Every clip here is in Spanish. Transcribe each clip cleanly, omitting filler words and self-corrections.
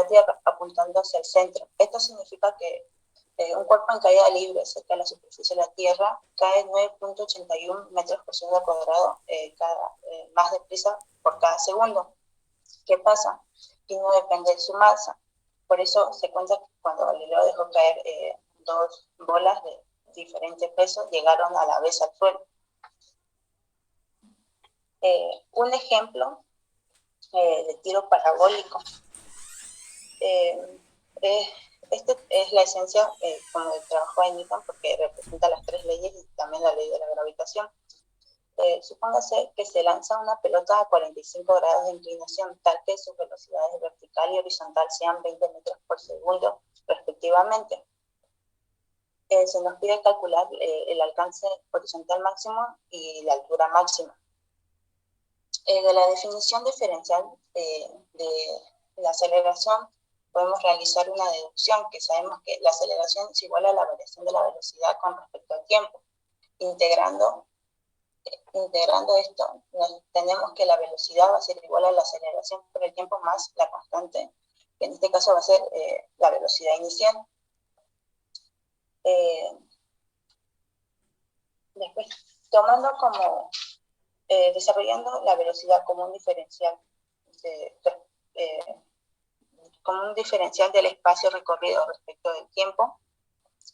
la Tierra, apuntando hacia el centro. Esto significa que un cuerpo en caída libre cerca de la superficie de la Tierra cae 9.81 metros por segundo cuadrado más deprisa por cada segundo. ¿Qué pasa? Que no depende de su masa. Por eso se cuenta que cuando Galileo dejó caer dos bolas de diferente peso, llegaron a la vez al suelo. Un ejemplo de tiro parabólico. Esta es la esencia como del trabajo de Newton, porque representa las tres leyes y también la ley de la gravitación. Supóngase que se lanza una pelota a 45 grados de inclinación, tal que sus velocidades vertical y horizontal sean 20 metros por segundo respectivamente. Se nos pide calcular el alcance horizontal máximo y la altura máxima. De la definición diferencial de la aceleración podemos realizar una deducción, que sabemos que la aceleración es igual a la variación de la velocidad con respecto al tiempo. Integrando esto, tenemos que la velocidad va a ser igual a la aceleración por el tiempo más la constante, que en este caso va a ser la velocidad inicial. Después, desarrollando la velocidad como un diferencial del espacio recorrido respecto del tiempo,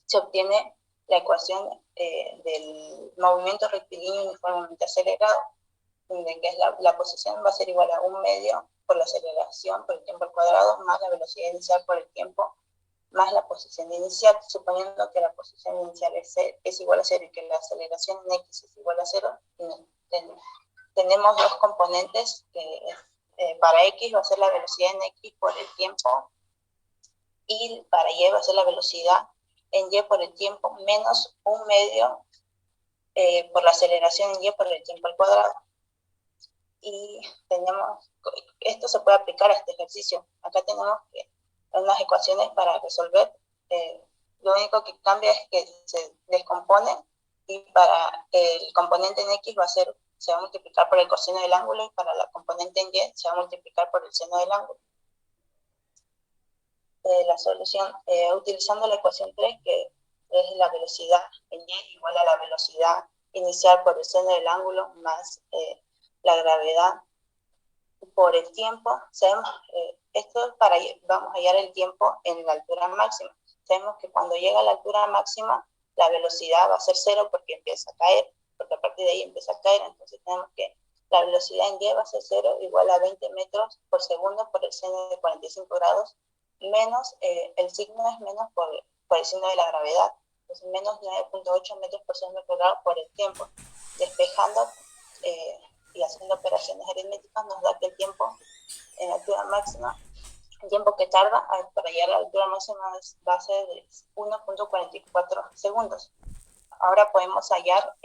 se obtiene la ecuación del movimiento rectilíneo uniformemente acelerado, de que la posición va a ser igual a 1/2 por la aceleración por el tiempo al cuadrado, más la velocidad inicial por el tiempo, más la posición inicial, suponiendo que la posición inicial es igual a 0 y que la aceleración en x es igual a 0, tenemos dos componentes que para x va a ser la velocidad en x por el tiempo, y para y va a ser la velocidad en y por el tiempo menos 1/2 por la aceleración en y por el tiempo al cuadrado. Y esto se puede aplicar a este ejercicio. Acá tenemos unas ecuaciones para resolver. Lo único que cambia es que se descompone, y para el componente en x se va a multiplicar por el coseno del ángulo, y para la componente en y se va a multiplicar por el seno del ángulo. La solución, utilizando la ecuación 3, que es la velocidad en y igual a la velocidad inicial por el seno del ángulo más la gravedad por el tiempo. Sabemos, esto vamos a hallar el tiempo en la altura máxima. Sabemos que cuando llega a la altura máxima, la velocidad va a ser 0 porque empieza a caer, porque a partir de ahí empieza a caer. Entonces tenemos que la velocidad en y va a ser 0 igual a 20 metros por segundo por el seno de 45 grados, menos, el signo es menos por el signo de la gravedad, entonces menos 9.8 metros por segundo cuadrado por el tiempo. Despejando y haciendo operaciones aritméticas nos da que el tiempo en la altura máxima, el tiempo que tarda para llegar a la altura máxima va a ser de 1.44 segundos. Ahora podemos hallar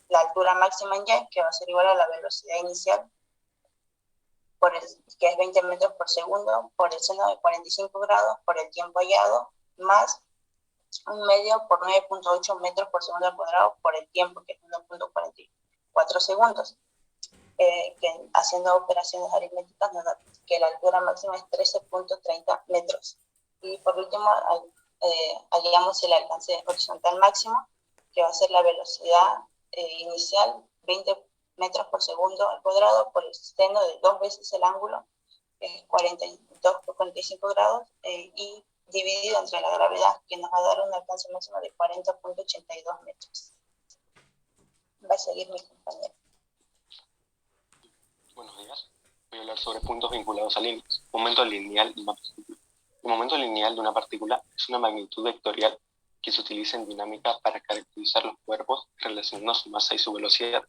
la altura máxima en y, que va a ser igual a la velocidad inicial, que es 20 metros por segundo, por el seno de 45 grados, por el tiempo hallado, más 1/2 por 9.8 metros por segundo al cuadrado por el tiempo, que es 1.44 segundos. Que haciendo operaciones aritméticas nos da que la altura máxima es 13.30 metros. Y por último, hallamos el alcance horizontal máximo, que va a ser la velocidad inicial, 20 metros por segundo al cuadrado por el seno de 2 veces el ángulo, 42 por 45 grados, y dividido entre la gravedad, que nos va a dar un alcance máximo de 40.82 metros. Va a seguir mi compañero. Buenos días. Voy a hablar sobre puntos vinculados a líneas. Momento lineal de una partícula. El momento lineal de una partícula es una magnitud vectorial que se utiliza en dinámica para caracterizar los cuerpos relacionando su masa y su velocidad.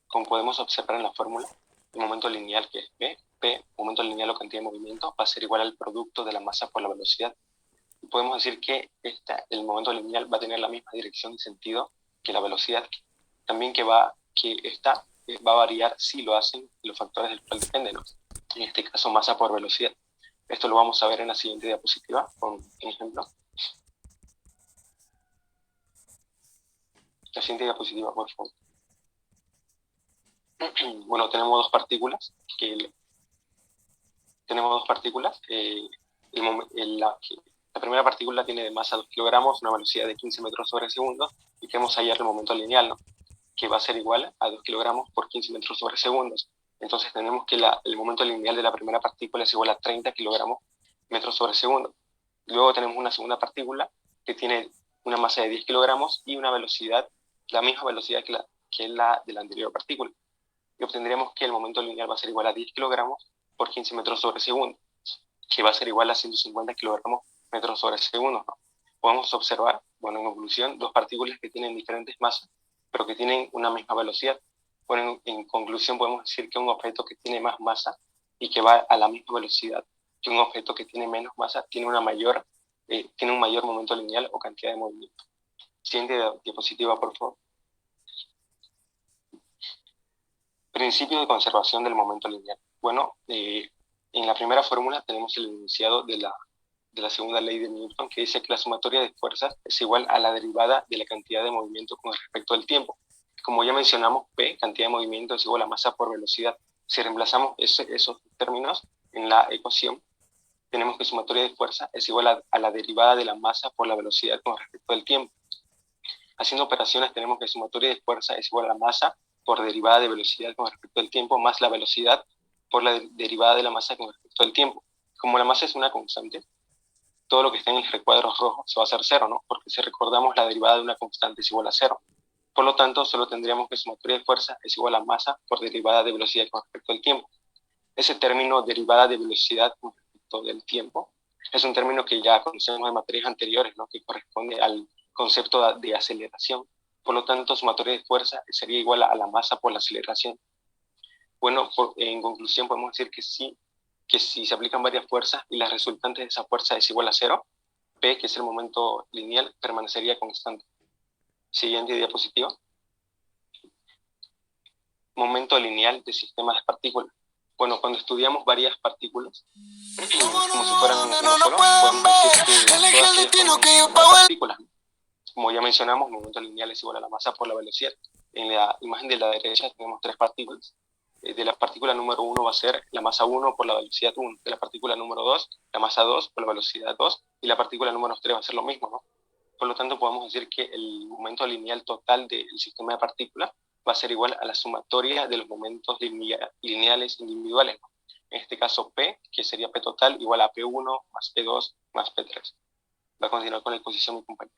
Como podemos observar en la fórmula, el momento lineal, que es P, momento lineal o cantidad de movimiento, va a ser igual al producto de la masa por la velocidad. Y podemos decir que el momento lineal va a tener la misma dirección y sentido que la velocidad. También esta va a variar si lo hacen los factores del cual depende, ¿no? En este caso, masa por velocidad. Esto lo vamos a ver en la siguiente diapositiva con un ejemplo. La siguiente diapositiva, por favor. Bueno, tenemos dos partículas que tenemos dos partículas. La primera partícula tiene de masa 2 kilogramos, una velocidad de 15 metros sobre segundo, y queremos hallar el momento lineal, ¿no? Que va a ser igual a 2 kilogramos por 15 metros sobre segundos. Entonces tenemos que el momento lineal de la primera partícula es igual a 30 kilogramos metros sobre segundo. Luego tenemos una segunda partícula que tiene una masa de 10 kilogramos y una velocidad, la misma velocidad que la de la anterior partícula. Y obtendremos que el momento lineal va a ser igual a 10 kilogramos por 15 metros sobre segundo, que va a ser igual a 150 kilogramos metros sobre segundo, ¿no? Podemos observar, bueno, en conclusión, dos partículas que tienen diferentes masas, pero que tienen una misma velocidad. Bueno, en conclusión podemos decir que un objeto que tiene más masa y que va a la misma velocidad que un objeto que tiene menos masa tiene un mayor momento lineal o cantidad de movimiento. Siguiente diapositiva, por favor. Principio de conservación del momento lineal. Bueno, en la primera fórmula tenemos el enunciado de la segunda ley de Newton, que dice que la sumatoria de fuerzas es igual a la derivada de la cantidad de movimiento con respecto al tiempo. Como ya mencionamos, P, cantidad de movimiento, es igual a masa por velocidad. Si reemplazamos esos términos en la ecuación, tenemos que sumatoria de fuerza es igual a la derivada de la masa por la velocidad con respecto al tiempo. Haciendo operaciones tenemos que sumatoria de fuerza es igual a la masa por derivada de velocidad con respecto al tiempo más la velocidad por la derivada de la masa con respecto al tiempo. Como la masa es una constante, todo lo que está en el recuadro rojo se va a hacer cero, ¿no? Porque si recordamos, la derivada de una constante es igual a cero. Por lo tanto, solo tendríamos que sumatoria de fuerza es igual a masa por derivada de velocidad con respecto al tiempo. Ese término derivada de velocidad con respecto del tiempo es un término que ya conocemos de materias anteriores, ¿no? Que corresponde al concepto de aceleración. Por lo tanto, sumatoria de fuerza sería igual a la masa por la aceleración. Bueno, en conclusión podemos decir que si se aplican varias fuerzas y las resultantes de esa fuerza es igual a cero, P, que es el momento lineal, permanecería constante. Siguiente diapositiva. Momento lineal de sistemas de partículas. Bueno, cuando estudiamos varias partículas, como si fueran uno solo, podemos decir que todas ellas forman partículas. Como ya mencionamos, el momento lineal es igual a la masa por la velocidad. En la imagen de la derecha tenemos tres partículas. De la partícula número 1 va a ser la masa 1 por la velocidad 1. De la partícula número 2, la masa 2 por la velocidad 2. Y la partícula número 3 va a ser lo mismo, ¿no? Por lo tanto, podemos decir que el momento lineal total del sistema de partículas va a ser igual a la sumatoria de los momentos lineales individuales, ¿no? En este caso, P, que sería P total, igual a P1 más P2 más P3. Va a continuar con la exposición mi compañero.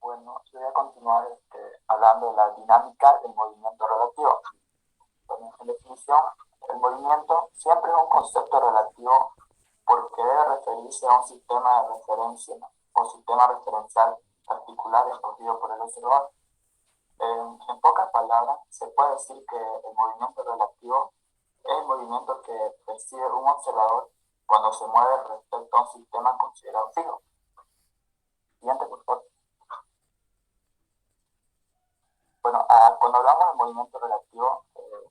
Bueno, yo voy a continuar hablando de la dinámica del movimiento relativo. Bueno, en definición, el movimiento siempre es un concepto relativo porque debe referirse a un sistema de referencia o sistema referencial particular escogido por el observador. En pocas palabras, se puede decir que el movimiento relativo es el movimiento que percibe un observador cuando se mueve respecto a un sistema considerado fijo. Siguiente, por favor. Bueno, cuando hablamos de movimiento relativo,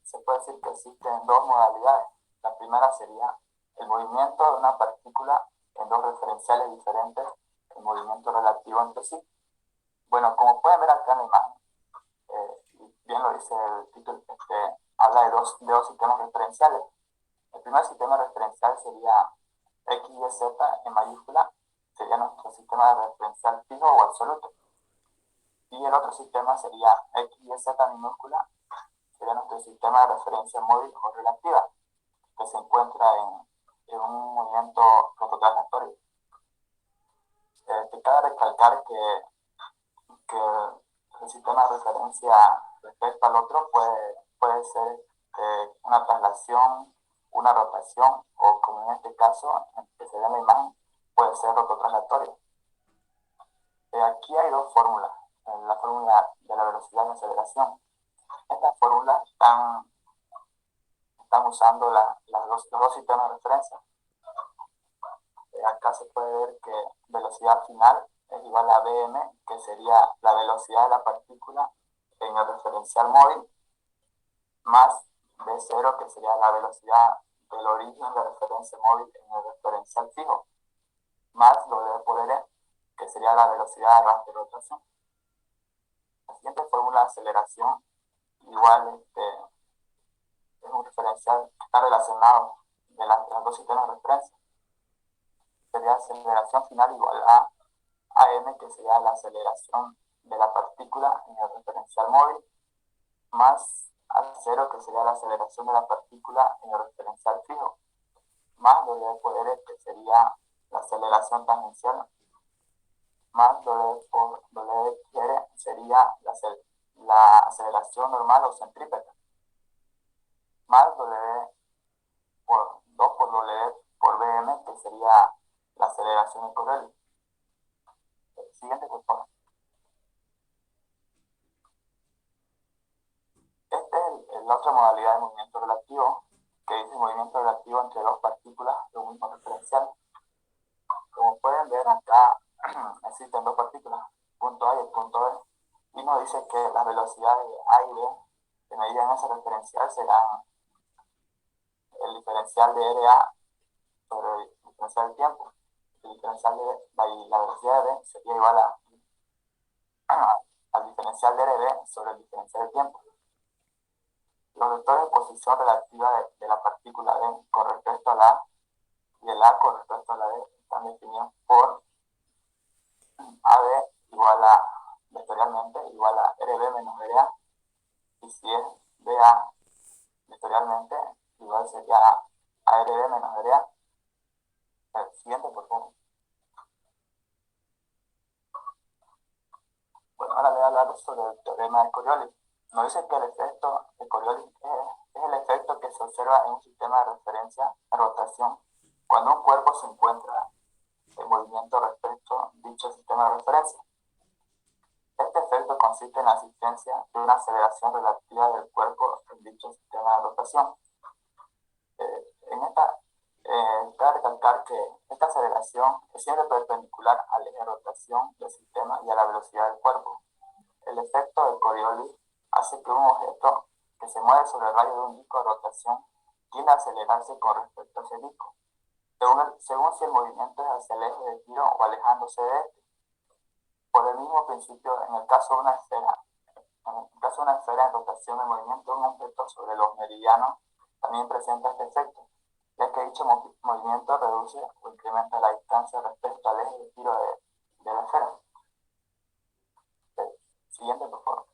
se puede decir que existen dos modalidades. La primera sería el movimiento de una partícula en dos referenciales diferentes, el movimiento relativo entre sí. Bueno, como pueden ver acá en la imagen, bien lo dice el título, habla de dos sistemas referenciales. El primer sistema referencial sería X y Z en mayúscula, sería nuestro sistema de referencial fijo o absoluto. Y el otro sistema sería X y Z minúscula, sería nuestro sistema de referencia móvil o relativa, que se encuentra en un movimiento rototransitorio. Te cabe recalcar que el sistema de referencia respecto al otro puede ser una traslación, una rotación, o como en este caso, que se ve en la imagen, puede ser rototransitorio. Aquí hay dos fórmulas. La fórmula de la velocidad y la aceleración. Estas fórmulas están usando los dos sistemas de referencia. Acá se puede ver que velocidad final es igual a Vm, que sería la velocidad de la partícula en el referencial móvil, más V0, que sería la velocidad del origen de referencia móvil en el referencial fijo, más lo de poder E, que sería la velocidad de arrastre de rotación. La siguiente fórmula de aceleración igual referencial que está relacionado de los dos sistemas de referencia. Sería aceleración final igual a m, que sería la aceleración de la partícula en el referencial móvil, más a 0, que sería la aceleración de la partícula en el referencial fijo, más W por R, que sería la aceleración tangencial, más W por WR sería la aceleración normal o centrípeta, más W por 2 por W por Vm, que sería la aceleración de Coriolis. Siguiente, por favor. Esta es la otra modalidad de movimiento relativo, que dice movimiento relativo entre dos partículas de un mismo referencial. Como pueden ver acá, existen dos partículas, punto A y el punto B, y nos dice que las velocidades A y B que medían ese referencial serán el diferencial de RA sobre el diferencial del tiempo. El diferencial de la velocidad de B sería igual al diferencial de RB sobre el diferencial del tiempo. Los vectores de posición relativa de la partícula D con respecto a la A y el A con respecto a la D están definidos por AB igual a, vectorialmente, igual a RB menos RA, y si es BA vectorialmente, igual sería a RB menos RA. El siguiente, por favor. Bueno, ahora le voy a hablar sobre el teorema de Coriolis. Nos dice que el efecto de Coriolis es el efecto que se observa en un sistema de referencia de rotación cuando un cuerpo se encuentra en movimiento respecto a dicho sistema de referencia. Este efecto consiste en la existencia de una aceleración relativa del cuerpo en dicho sistema de rotación. Cabe recalcar que esta aceleración es siempre perpendicular al eje de rotación del sistema y a la velocidad del cuerpo. El efecto de Coriolis hace que un objeto que se mueve sobre el radio de un disco de rotación tiende a acelerarse con respecto a ese disco, según si el movimiento es hacia el eje de giro o alejándose de este. Por el mismo principio, en el caso de una esfera en rotación, el movimiento de un objeto sobre los meridianos también presenta este efecto, ya que dicho movimiento reduce o incrementa la distancia respecto al eje de giro de la esfera. Siguiente, por favor.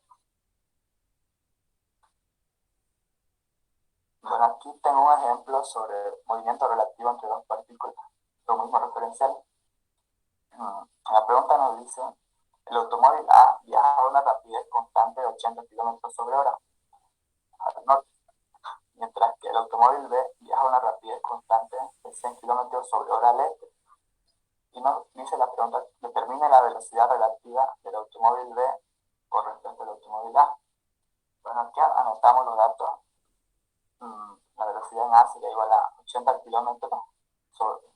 Bueno, aquí tengo un ejemplo sobre movimiento relativo entre dos partículas de un mismo referencial. La pregunta nos dice: el automóvil A viaja a una rapidez constante de 80 km sobre hora al norte, mientras que el automóvil B viaja a una rapidez constante de 100 km sobre hora al este. Y nos dice la pregunta: determine la velocidad relativa del automóvil B con respecto al automóvil A. Bueno, aquí anotamos los datos. La velocidad en A sería igual a 80 km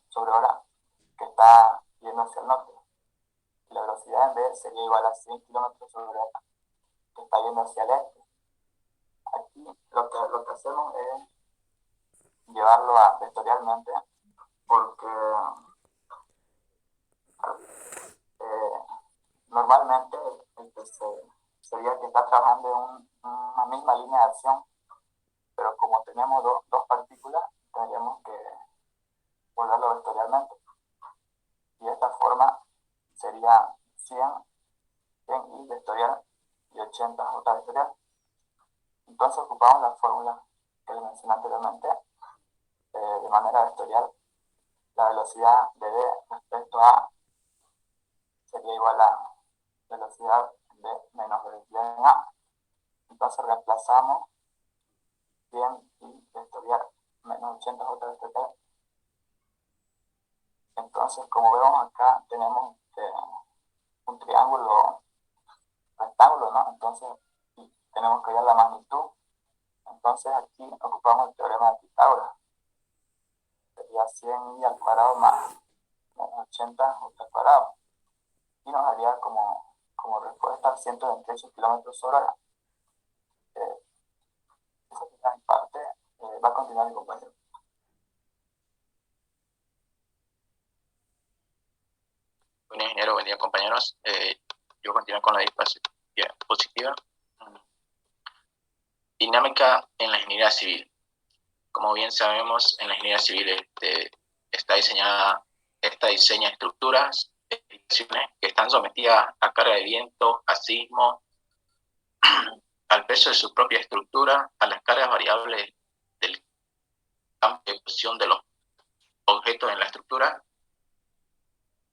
sobre hora, que está yendo hacia el norte. Y la velocidad en B sería igual a 100 km sobre hora, que está yendo hacia el este. Aquí lo que hacemos es llevarlo vectorialmente, porque normalmente sería que está trabajando en una misma línea de acción, pero como tenemos dos partículas, tendríamos que volverlo vectorialmente. Y de esta forma sería 100 y vectorial y 80 J vectorial. Entonces ocupamos la fórmula que les mencioné anteriormente. De manera vectorial, la velocidad de D respecto a A sería igual a velocidad de menos velocidad en A. Entonces reemplazamos 100 y vectorial menos 80 J vectorial. Entonces, como vemos acá, tenemos un triángulo rectángulo, ¿no? Entonces tenemos que ver la magnitud. Entonces aquí ocupamos el teorema de Pitágoras. Sería 100 y al cuadrado más 80 j al cuadrado. Y nos daría como respuesta 128 km por hora. Esa es mi parte. Va a continuar mi compañero. Buen ingeniero, buen día compañeros. Yo continúo con la diapositiva. Dinámica en la ingeniería civil. Como bien sabemos, en la ingeniería civil diseña estructuras que están sometidas a carga de viento, a sismos, al peso de su propia estructura, a las cargas variables del campo de posición de los objetos en la estructura,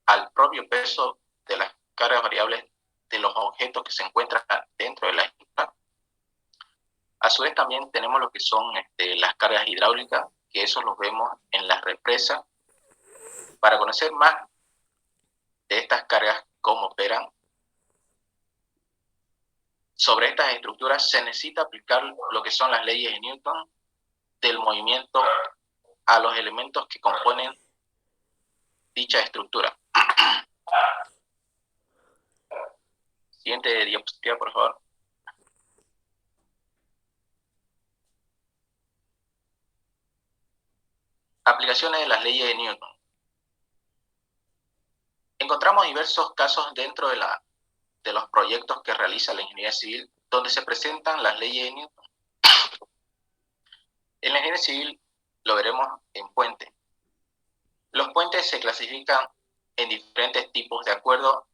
al propio peso de las cargas variables de los objetos que se encuentran dentro de la estructura. A su vez también tenemos lo que son las cargas hidráulicas, que eso los vemos en las represas. Para conocer más de estas cargas, cómo operan, sobre estas estructuras se necesita aplicar lo que son las leyes de Newton del movimiento a los elementos que componen dicha estructura. Siguiente diapositiva, por favor. Aplicaciones de las leyes de Newton. Encontramos diversos casos dentro de los proyectos que realiza la ingeniería civil donde se presentan las leyes de Newton. En la ingeniería civil lo veremos en puentes. Los puentes se clasifican en diferentes tipos de acuerdo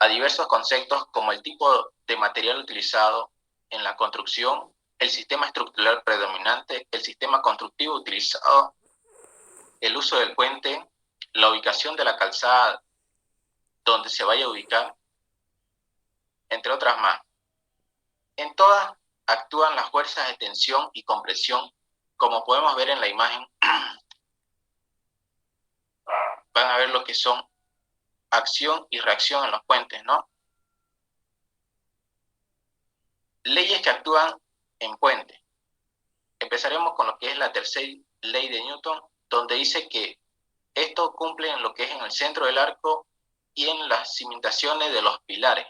a diversos conceptos como el tipo de material utilizado en la construcción, el sistema estructural predominante, el sistema constructivo utilizado, el uso del puente, la ubicación de la calzada donde se vaya a ubicar, entre otras más. En todas actúan las fuerzas de tensión y compresión, como podemos ver en la imagen. Van a ver lo que son acción y reacción en los puentes, ¿no? Leyes que actúan en puentes. Empezaremos con lo que es la tercera ley de Newton, donde dice que esto cumple en lo que es en el centro del arco y en las cimentaciones de los pilares.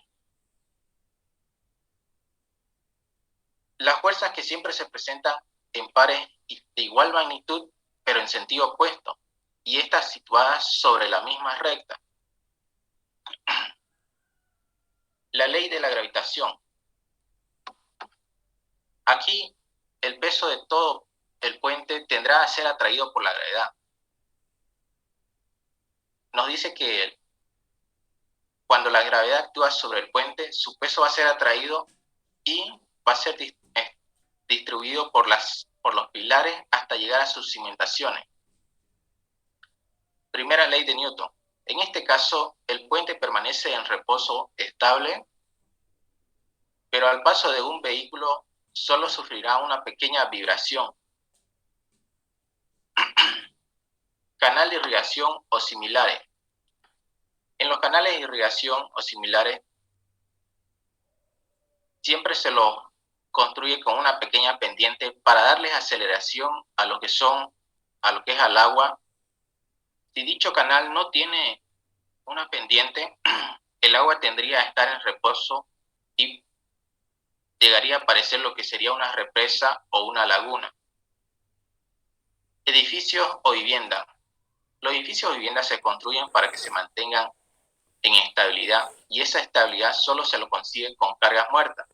Las fuerzas que siempre se presentan en pares de igual magnitud, pero en sentido opuesto, y estas situadas sobre la misma recta. La ley de la gravitación. Aquí el peso de todo el puente tendrá a ser atraído por la gravedad. Nos dice que cuando la gravedad actúa sobre el puente, su peso va a ser atraído y va a ser distribuido por los pilares hasta llegar a sus cimentaciones. Primera ley de Newton. En este caso, el puente permanece en reposo estable, pero al paso de un vehículo solo sufrirá una pequeña vibración. Canal de irrigación o similares. En los canales de irrigación o similares, siempre se los construye con una pequeña pendiente para darles aceleración a lo que es al agua. Si dicho canal no tiene una pendiente, el agua tendría a estar en reposo y llegaría a aparecer lo que sería una represa o una laguna. Edificios o viviendas. Los edificios o viviendas se construyen para que se mantengan en estabilidad, y esa estabilidad solo se lo consigue con cargas muertas.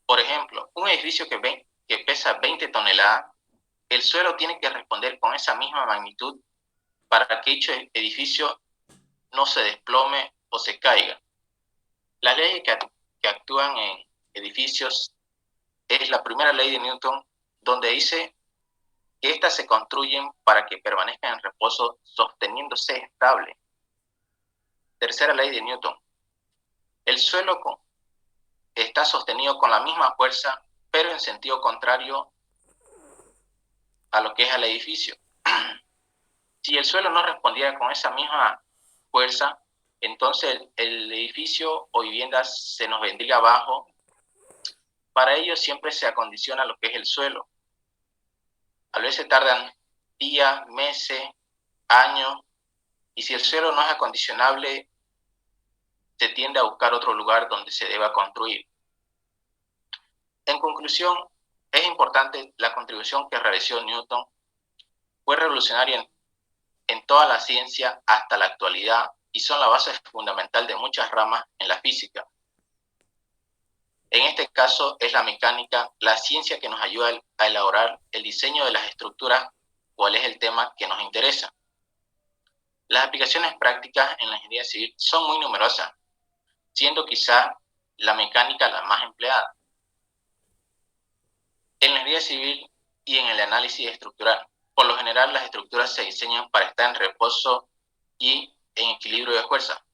Por ejemplo, un edificio que pesa 20 toneladas, el suelo tiene que responder con esa misma magnitud para que dicho edificio no se desplome o se caiga. Las leyes que actúan en edificios es la primera ley de Newton, donde dice que éstas se construyen para que permanezcan en reposo sosteniéndose estable. Tercera ley de Newton. El suelo está sostenido con la misma fuerza, pero en sentido contrario a lo que es al edificio. Si el suelo no respondiera con esa misma fuerza, entonces el edificio o vivienda se nos vendría abajo. Para ello siempre se acondiciona lo que es el suelo. A veces tardan días, meses, años, y si el suelo no es acondicionable, se tiende a buscar otro lugar donde se deba construir. En conclusión, es importante la contribución que realizó Newton. Fue revolucionaria en toda la ciencia hasta la actualidad y son la base fundamental de muchas ramas en la física. En este caso es la mecánica, la ciencia que nos ayuda a elaborar el diseño de las estructuras, cuál es el tema que nos interesa. Las aplicaciones prácticas en la ingeniería civil son muy numerosas, siendo quizá la mecánica la más empleada. En la ingeniería civil y en el análisis estructural, por lo general las estructuras se diseñan para estar en reposo y en equilibrio de fuerza.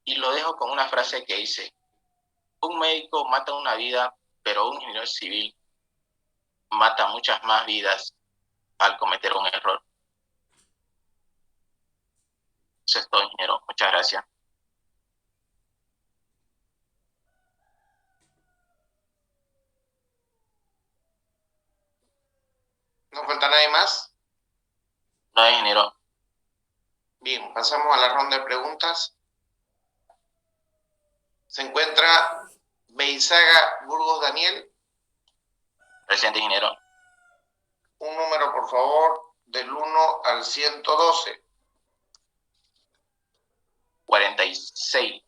Y lo dejo con una frase que dice: un médico mata una vida, pero un ingeniero civil mata muchas más vidas al cometer un error. Eso es todo, ingeniero. Muchas gracias. ¿No falta nadie más? No, ingeniero. Bien, pasamos a la ronda de preguntas. Se encuentra Beizaga Burgos Daniel. Presente, ingeniero. Un número, por favor, del 1 al 112. 46.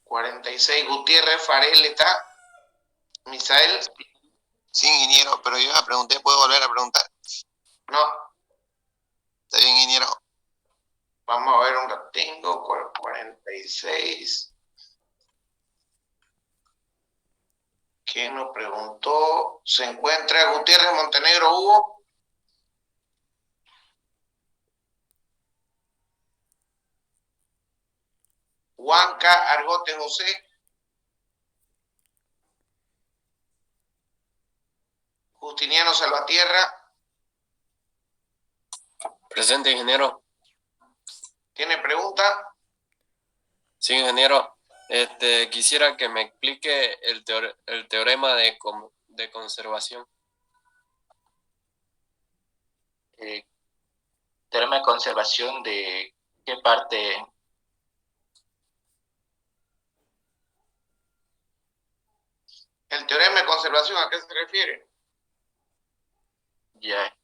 46. Gutiérrez Farel está. Misael. Sí, ingeniero, pero yo ya pregunté, ¿puedo volver a preguntar? No. Está bien, ingeniero. Vamos a ver un tengo. 46. ¿Quién nos preguntó? Se encuentra Gutiérrez Montenegro Hugo. Huanca Argote José. Justiniano Salvatierra. Presente, ingeniero. ¿Tiene pregunta? Sí, ingeniero. Quisiera que me explique el teorema de conservación. Teorema de conservación, ¿de qué parte? ¿El teorema de conservación a qué se refiere? Ya,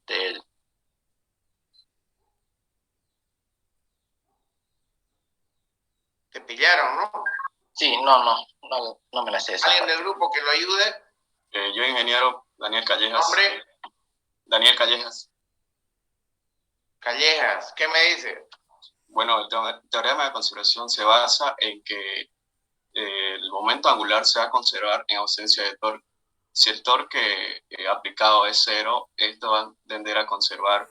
Te pillaron, ¿no? Sí, no me la sé. ¿Alguien del grupo que lo ayude? Yo, ingeniero Daniel Callejas. ¿Nombre? Daniel Callejas. Callejas, ¿qué me dice? Bueno, el teorema de conservación se basa en que el momento angular se va a conservar en ausencia de torque. Si el torque aplicado es cero, esto va a tender a conservar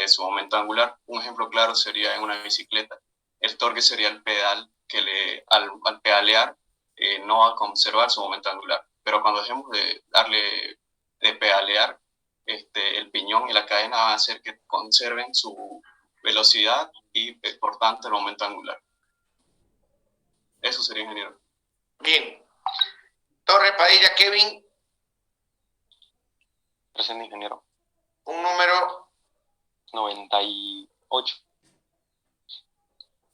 su momento angular. Un ejemplo claro sería en una bicicleta. El torque sería el pedal que al pedalear no va a conservar su momento angular. Pero cuando dejemos de pedalear, el piñón y la cadena van a hacer que conserven su velocidad y por tanto el momento angular. Eso sería, ingeniero. Bien. Torre Padilla Kevin. Presente, ingeniero. Un número. 98.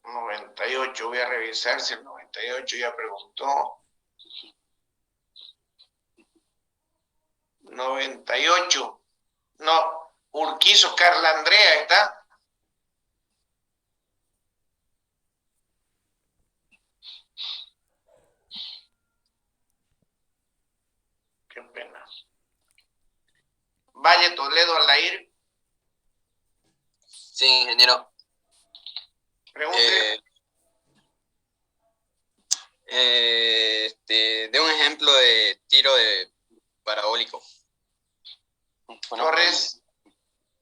98. Voy a revisar si el 98 ya preguntó. 98. No. Urquizo Carla Andrea está. Qué pena. Valle Toledo Aldair. Sí, ingeniero. Pregunte. De un ejemplo de tiro de parabólico. Bueno, Torres.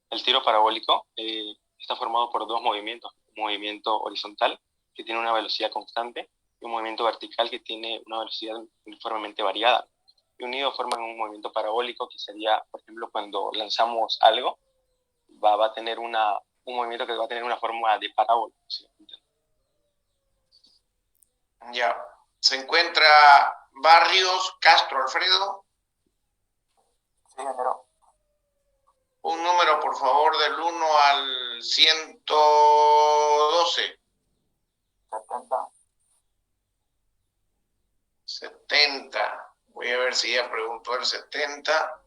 El tiro parabólico está formado por dos movimientos. Un movimiento horizontal, que tiene una velocidad constante, y un movimiento vertical, que tiene una velocidad uniformemente variada. Y unidos forman un movimiento parabólico, que sería, por ejemplo, cuando lanzamos algo, va a tener un movimiento que va a tener una forma de parábola. ¿Sí? Ya. Se encuentra Barrios Castro Alfredo. Sí, ingeniero. Un número, por favor, del 1 al 112. 70. 70. Voy a ver si ya preguntó el 70.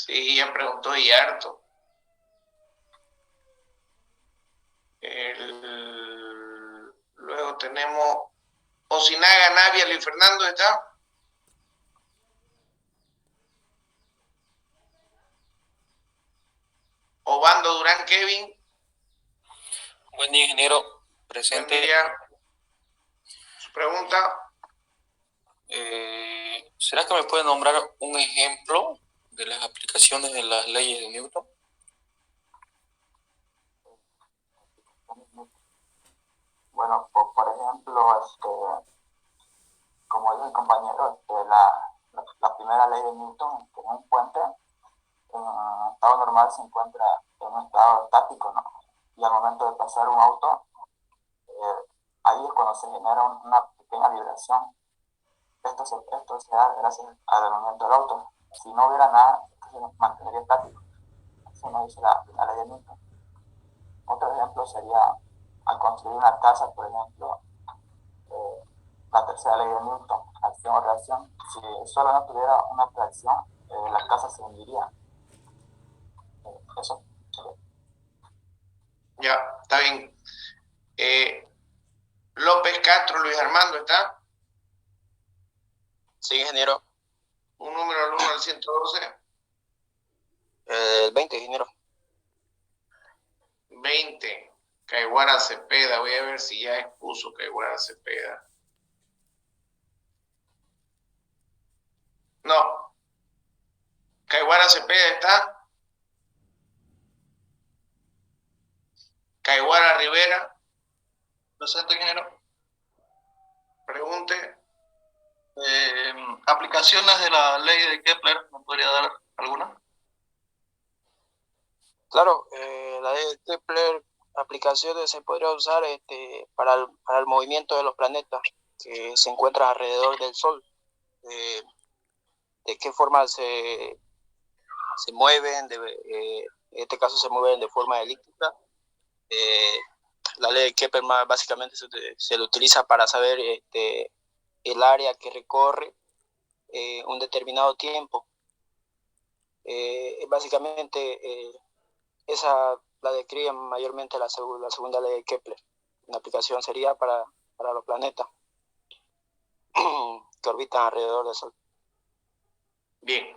Sí, ya preguntó y harto. Luego tenemos Osinaga, Navia, Luis Fernando, ¿está? Obando, Durán, Kevin. Buen día, ingeniero. Presente. Buen día. Su pregunta. ¿Será que me puede nombrar un ejemplo de las aplicaciones de las leyes de Newton? Bueno, por ejemplo, como dijo el compañero, la primera ley de Newton, que un puente en estado normal se encuentra en un estado estático, ¿no? Y al momento de pasar un auto, ahí es cuando se genera una pequeña vibración. Esto se da gracias al movimiento del auto. Si no hubiera nada, se mantendría estático. Eso nos dice la ley de Newton. Otro ejemplo sería al construir una casa, por ejemplo, la tercera ley de Newton, acción o reacción. Si solo no tuviera una atracción, la casa se hundiría. Eso. Ya, está bien. López Castro, Luis Armando, ¿está? Sí, ingeniero. Un número del 1 al 112. El 20, ingeniero. 20. Caiguara Cepeda. Voy a ver si ya expuso Caiguara Cepeda. No. Caiguara Cepeda está. Caiguara Rivera. Presente, ingeniero. Pregunte. Aplicaciones de la ley de Kepler, ¿me podría dar alguna? Claro, la ley de Kepler, aplicaciones se podría usar para el movimiento de los planetas que se encuentran alrededor del Sol. De qué forma se mueven, en este caso se mueven de forma elíptica. La ley de Kepler básicamente se lo utiliza para saber el área que recorre un determinado tiempo. Básicamente esa la describe mayormente la segunda ley de Kepler. Una aplicación sería para los planetas que orbitan alrededor del Sol. Bien.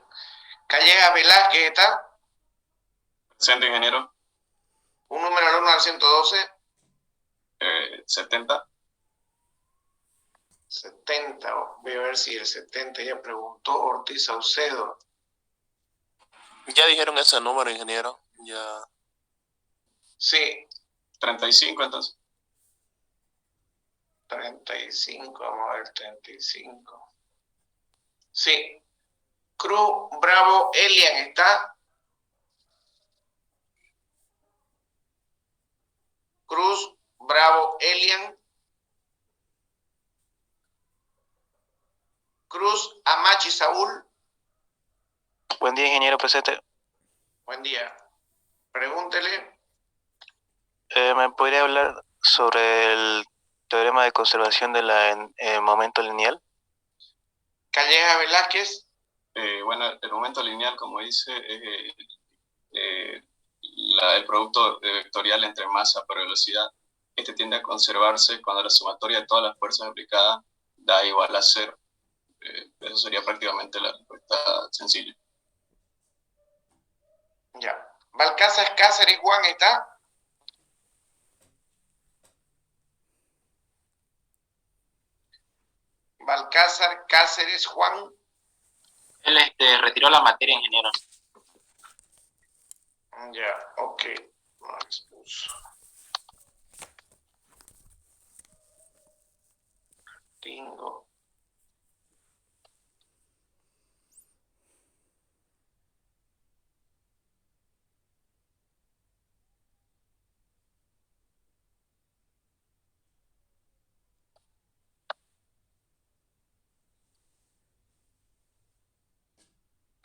Calleja Velázquez, ¿está? Presente, ingeniero. Un número del 1 al 112. 70. 70. Voy a ver si el 70 ya preguntó. Ortiz Saucedo. Ya dijeron ese número, ingeniero. Ya. Sí. 35, entonces. 35. Vamos a ver, 35. Sí. Cruz Bravo Elian, ¿está? Cruz Bravo Elian. Cruz Amachi Saúl. Buen día, ingeniero, presente. Buen día. Pregúntele. ¿Me podría hablar sobre el teorema de conservación de momento lineal? Calleja Velázquez. Bueno, el momento lineal, como dice, es el producto vectorial entre masa por velocidad. Este tiende a conservarse cuando la sumatoria de todas las fuerzas aplicadas da igual a 0. Eso sería prácticamente la respuesta sencilla. Ya. Balcázar Cáceres Juan, ¿está? Balcázar Cáceres Juan. Él retiró la materia, ingeniero. Ya, ok. No expuso. Tingo.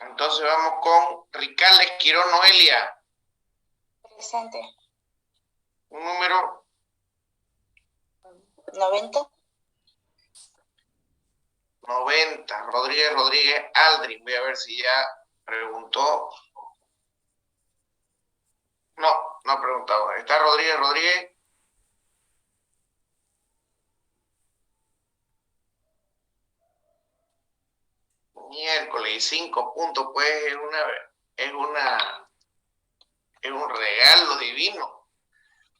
Entonces vamos con Ricales Quirón Noelia. Presente. Un número 90. 90. Rodríguez Aldrin. Voy a ver si ya preguntó No ha preguntado. ¿Está Rodríguez? Miércoles, 5 puntos, pues es un regalo divino.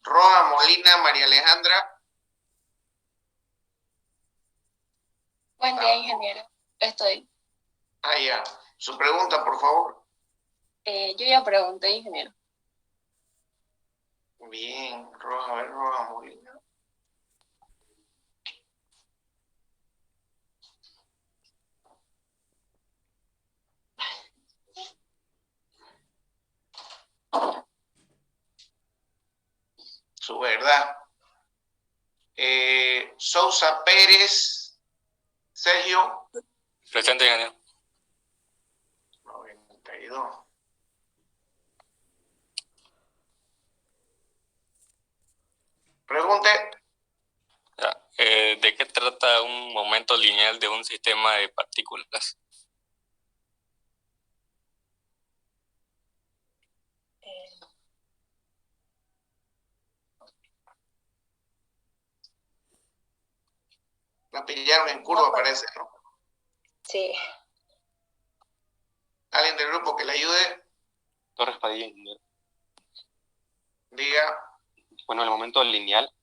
Roa Molina, María Alejandra. Buen día, ingeniero. Estoy. Ya. Su pregunta, por favor. Yo ya pregunté, ingeniero. Bien, Roa Molina. Su verdad. Sousa Pérez, Sergio. Presente, ingeniero. 92. Pregunte. Ya. ¿De qué trata un momento lineal de un sistema de partículas? La pillaron en curva, parece, ¿no? Sí. ¿Alguien del grupo que le ayude? Torres Padilla, ingeniero. Diga. Bueno, el momento lineal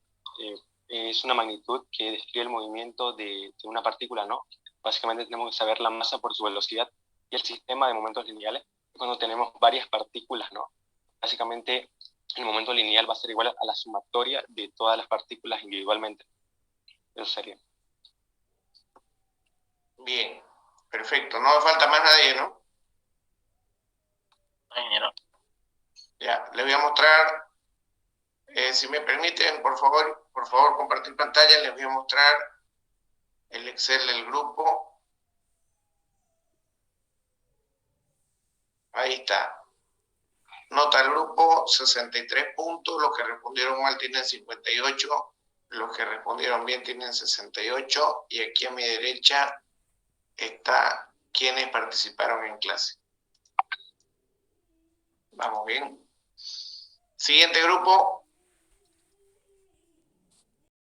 es una magnitud que describe el movimiento de una partícula, ¿no? Básicamente tenemos que saber la masa por su velocidad, y el sistema de momentos lineales es cuando tenemos varias partículas, ¿no? Básicamente el momento lineal va a ser igual a la sumatoria de todas las partículas individualmente. Eso sería. Bien, perfecto. No me falta más nadie, ¿no? Ingeniero. Ya, les voy a mostrar, si me permiten, por favor, compartir pantalla. Les voy a mostrar el Excel del grupo. Ahí está. Nota del grupo, 63 puntos. Los que respondieron mal tienen 58. Los que respondieron bien tienen 68. Y aquí a mi derecha está quienes participaron en clase. Vamos bien. Siguiente grupo.